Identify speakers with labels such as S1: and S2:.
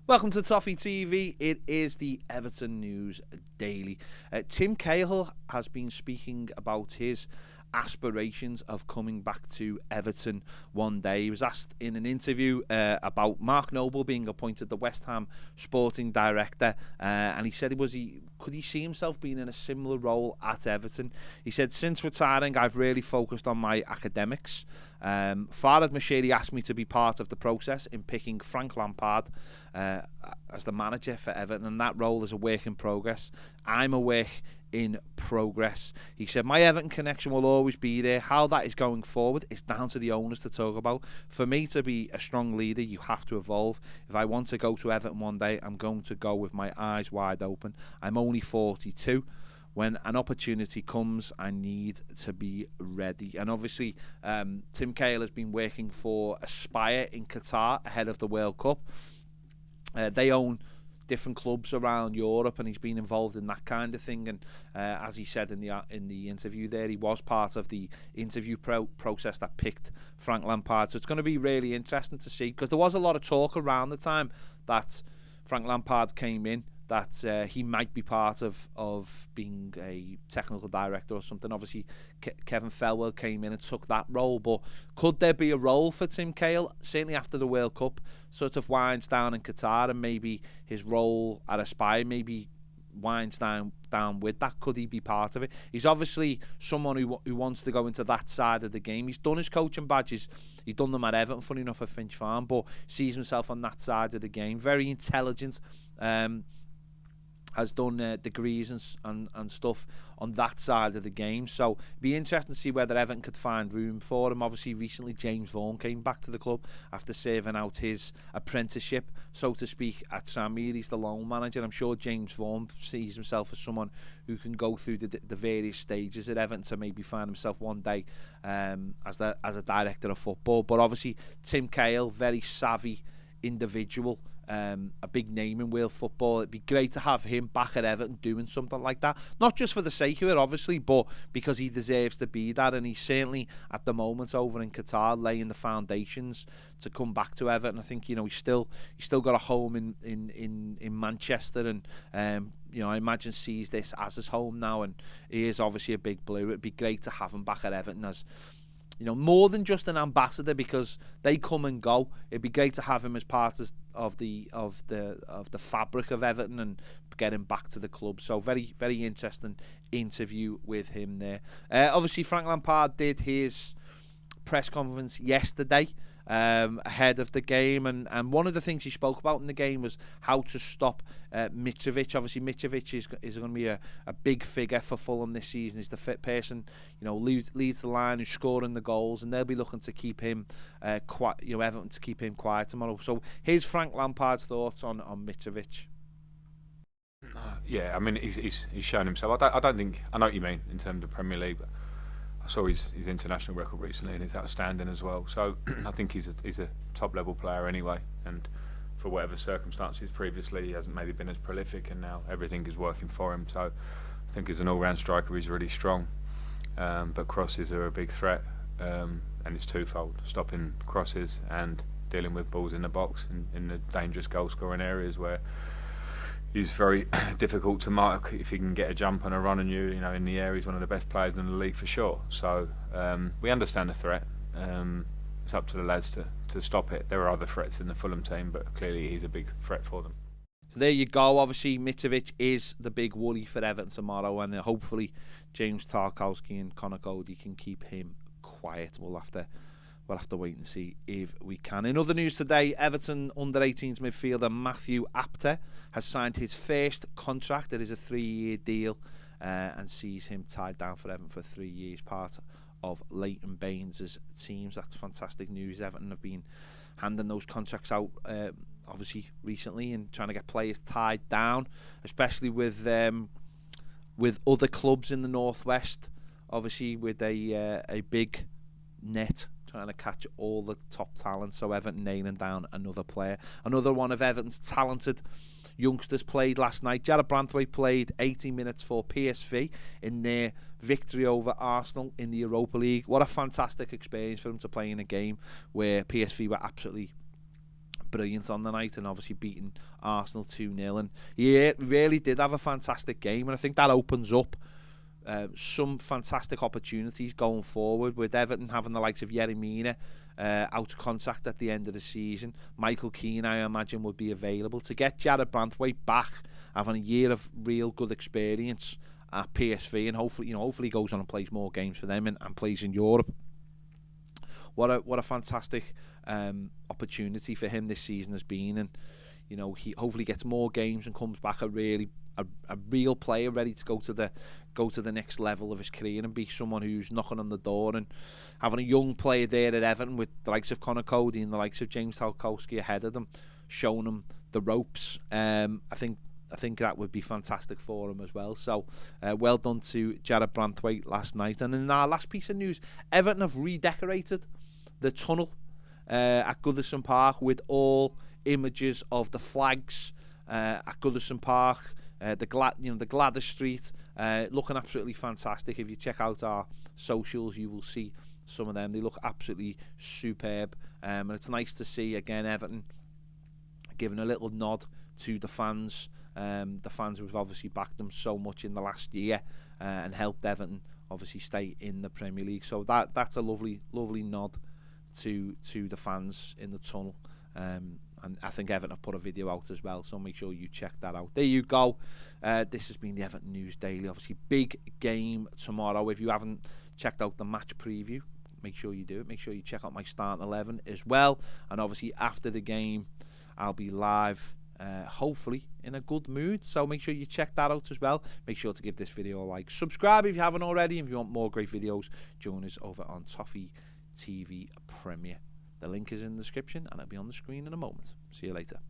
S1: Welcome to Toffee TV. It is the Everton News Daily. Tim Cahill has been speaking about his aspirations of coming back to Everton one day. He was asked in an interview about Mark Noble being appointed the West Ham sporting director, and he said could he see himself being in a similar role at Everton. He said, since retiring, I've really focused on my academics. Farhad Moshiri asked me to be part of the process in picking Frank Lampard as the manager for Everton, and that role is a work in progress. I'm a work in progress. He said, my Everton connection will always be there. How that is going forward is down to the owners to talk about. For me to be a strong leader, you have to evolve. If I want to go to Everton one day, I'm going to go with my eyes wide open. I'm only 42. When an opportunity comes, I need to be ready. And obviously, Tim Cahill has been working for Aspire in Qatar ahead of the World Cup. They own different clubs around Europe, and he's been involved in that kind of thing. And as he said in the interview there, he was part of the interview process that picked Frank Lampard. So it's going to be really interesting to see, because there was a lot of talk around the time that Frank Lampard came in that he might be part of being a technical director or something. Obviously, Kevin Felwell came in and took that role, but could there be a role for Tim Cahill? Certainly after the World Cup sort of winds down in Qatar, and maybe his role at Aspire maybe winds down with that. Could he be part of it? He's obviously someone who wants to go into that side of the game. He's done his coaching badges. He's done them at Everton, funny enough, at Finch Farm, but sees himself on that side of the game. Very intelligent. Has done degrees and stuff on that side of the game. So it'd be interesting to see whether Everton could find room for him. Obviously, recently James Vaughan came back to the club after serving out his apprenticeship, so to speak, at Tranmere. He's the loan manager. I'm sure James Vaughan sees himself as someone who can go through the various stages at Everton to maybe find himself one day as a director of football. But obviously, Tim Cahill, very savvy individual, a big name in world football. It'd be great to have him back at Everton doing something like that, not just for the sake of it, obviously, but because he deserves to be that. And he's certainly at the moment over in Qatar laying the foundations to come back to Everton. I think he's still got a home in Manchester, and I imagine sees this as his home now, and he is obviously a big blue. It'd be great to have him back at Everton as more than just an ambassador, because they come and go. It'd be great to have him as part of the fabric of Everton and get him back to the club. So very, very interesting interview with him there. Obviously, Frank Lampard did his press conference yesterday ahead of the game, and one of the things he spoke about in the game was how to stop Mitrovic. Obviously, Mitrovic is going to be a big figure for Fulham this season. He's the fit person, leads the line, who's scoring the goals, and they'll be looking to keep him quiet. Everton to keep him quiet tomorrow. So here's Frank Lampard's thoughts on Mitrovic.
S2: Yeah, I mean, he's shown himself. I don't think I know what you mean in terms of Premier League, but I saw his international record recently, and it's outstanding as well. So I think he's a top level player anyway, and for whatever circumstances previously he hasn't maybe been as prolific, and now everything is working for him. So I think as an all round striker he's really strong, but crosses are a big threat, and it's twofold: stopping crosses and dealing with balls in the box in the dangerous goal scoring areas where he's very difficult to mark. If he can get a jump and a run on you, in the air, he's one of the best players in the league for sure. So we understand the threat. It's up to the lads to stop it. There are other threats in the Fulham team, but clearly he's a big threat for them.
S1: So there you go. Obviously, Mitrovic is the big worry for Everton tomorrow, and hopefully James Tarkowski and Conor Cody can keep him quiet. We'll have to wait and see if we can. In other news today, Everton under-18s midfielder Mathew has signed his first contract. It is a 3-year deal and sees him tied down for Everton for 3 years, part of Leighton Baines' teams. That's fantastic news. Everton have been handing those contracts out obviously recently and trying to get players tied down, especially with other clubs in the Northwest, obviously with a big net trying to catch all the top talent. So Everton nailing down another player. Another one of Everton's talented youngsters played last night. Jarrad Branthwaite played 80 minutes for PSV in their victory over Arsenal in the Europa League. What a fantastic experience for him to play in a game where PSV were absolutely brilliant on the night, and obviously beating Arsenal 2-0. And he really did have a fantastic game, and I think that opens up some fantastic opportunities going forward, with Everton having the likes of Yerry Mina out of contract at the end of the season. Michael Keane, I imagine, would be available. To get Jared Branthwaite back, having a year of real good experience at PSV, and hopefully he goes on and plays more games for them and plays in Europe. What a fantastic opportunity for him this season has been, and he hopefully gets more games and comes back a real player, ready to go to the next level of his career and be someone who's knocking on the door. And having a young player there at Everton with the likes of Conor Cody and the likes of James Tarkowski ahead of them, showing him the ropes, I think that would be fantastic for him as well. So well done to Jared Branthwaite last night. And in our last piece of news, Everton have redecorated the tunnel at Goodison Park with all images of the flags at Goodison Park. The Gladys Street, looking absolutely fantastic. If you check out our socials, you will see some of them. They look absolutely superb, and it's nice to see again Everton giving a little nod to the fans. The fans who have obviously backed them so much in the last year and helped Everton obviously stay in the Premier League. So that's a lovely nod to the fans in the tunnel. And I think Everton have put a video out as well, so make sure you check that out. There you go. This has been the Everton News Daily. Obviously, big game tomorrow. If you haven't checked out the match preview, make sure you do it. Make sure you check out my starting 11 as well. And obviously, after the game, I'll be live, hopefully in a good mood. So make sure you check that out as well. Make sure to give this video a like. Subscribe if you haven't already. If you want more great videos, join us over on Toffee TV Premier. The link is in the description and it'll be on the screen in a moment. See you later.